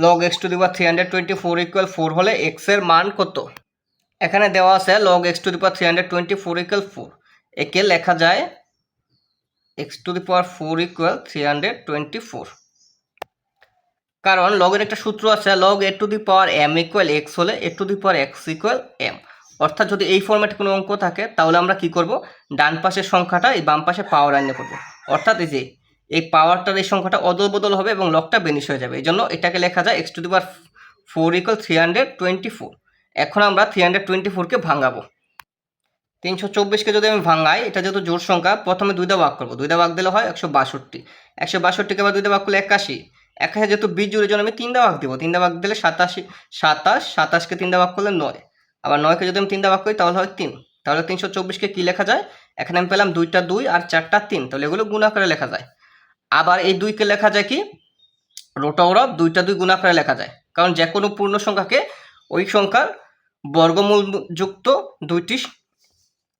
Log x to the power 324 equal 4 হলে x এর মান কত? এখানে দেওয়া আছে log x to the power 324 equal 4। একে লেখা যায় x to the power 4 equal 324। কারণ লগের একটা সূত্র আছে, log a to the power m equal x হলে a to the power x equal m. অর্থাৎ যদি এই ফরম্যাটে কোনো অঙ্ক থাকে তাহলে আমরা কি করব, ডান পাশের সংখ্যাটা এই বাম পাশে পাওয়ার আনলে করব। অর্থাৎ এই যে এই পাওয়ারটার এই সংখ্যাটা অদল বদল হবে এবং লগটা বেনিশ হয়ে যাবে। এই জন্য এটাকে লেখা যায় x to the power 4 equal 324। এখন আমরা 324কে ভাঙাবো। 324কে যদি আমি ভাঙাই, এটা যেহেতু জোড় সংখ্যা, প্রথমে 2 দিয়ে ভাগ করবো। 2 দিয়ে ভাগ দিলে হয় 162। 162কে আবার 2 দিয়ে ভাগ করলে 81। 81 যেহেতু বীজ জোড়ের জন্য আমি 3 দিয়ে ভাগ দিব। 3 দিয়ে ভাগ দিলে 27। 27কে 3 দিয়ে ভাগ করলে 9। আবার 9কে যদি আমি 3 দিয়ে ভাগ করি তাহলে হয় 3। তাহলে 324কে কি লেখা যায়? এখানে আমি পেলাম 2টা 2 আর 4টা 3, তাহলে এগুলো গুণ আকারে লেখা যায়। আবার এই 2কে লেখা যায় কি, রোট ওভার অফ 2টা 2 গুণ আকারে লেখা যায়। কারণ যে কোনো পূর্ণ সংখ্যাকে ওই সংখ্যার বর্গমূল যুক্ত 2টি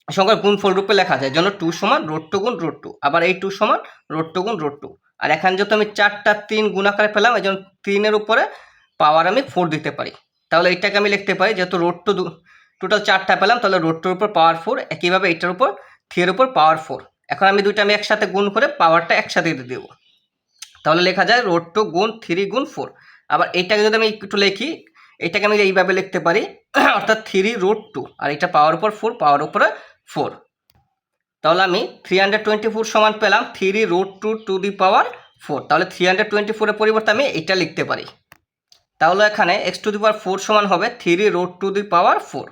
সংখ্যার গুণফল রূপে লেখা যায়। যেন 2 সমান রোট 2 গুণ রোট 2, আবার এই 2 সমান রোট 2 গুণ রোট 2। আর এখানে যেহেতু আমি 4টা 3 গুণ আকারে পেলাম, এই জন্য 3-এর উপরে পাওয়ার আমি 4 দিতে পারি। তাহলে এটাকে আমি লিখতে পারি, যেহেতু রোট 2 টোটাল 4টা পেলাম, তাহলে রোট 2-এর উপর পাওয়ার 4। একইভাবে এটার উপর 3-এর উপর পাওয়ার 4। এখন আমি দুইটা আমি একসাথে গুণ করে পাওয়ারটা একসাথে দিয়ে দেবো। তাহলে লেখা যায় রোট 2 গুণ 3 গুণ 4। আবার এইটাকে যদি আমি একটু লিখি, এটাকে আমি এইভাবে লিখতে পারি, অর্থাৎ 3 রুট 2 আর এটা পাওয়ার উপর 4, পাওয়ার উপরে 4। তাহলে আমি 324 সমান পেলাম 3 রুট 2 টু দি পাওয়ার 4। তাহলে 324-এর পরিবর্তে আমি এটা লিখতে পারি। তাহলে এখানে এক্স টু দি পাওয়ার 4 সমান হবে 3 রুট টু দি পাওয়ার 4।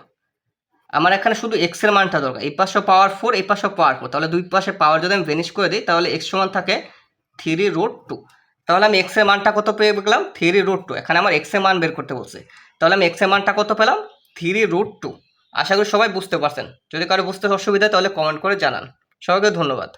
আমার এখানে শুধু এক্স এর মানটা দরকার। এই পাশে পাওয়ার 4, এই পাশে পাওয়ার 4, তাহলে দুই পাশে পাওয়ার যদি আমি ভেনিশ করে দিই তাহলে এক্স সমান থাকে 3 রুট 2। তাহলে আমি এক্স এর মানটা কত পেয়ে গেলাম? 3 রুট 2। এখানে আমার এক্স এর মান বের করতে বলছে, তাহলে আমি এক্স এর মানটা কত পেলাম? 3 রুট 2। আশা করি সবাই বুঝতে পারছেন। যদি কারো বুঝতে অসুবিধা তাহলে কমেন্ট করে জানান। সবাইকে ধন্যবাদ।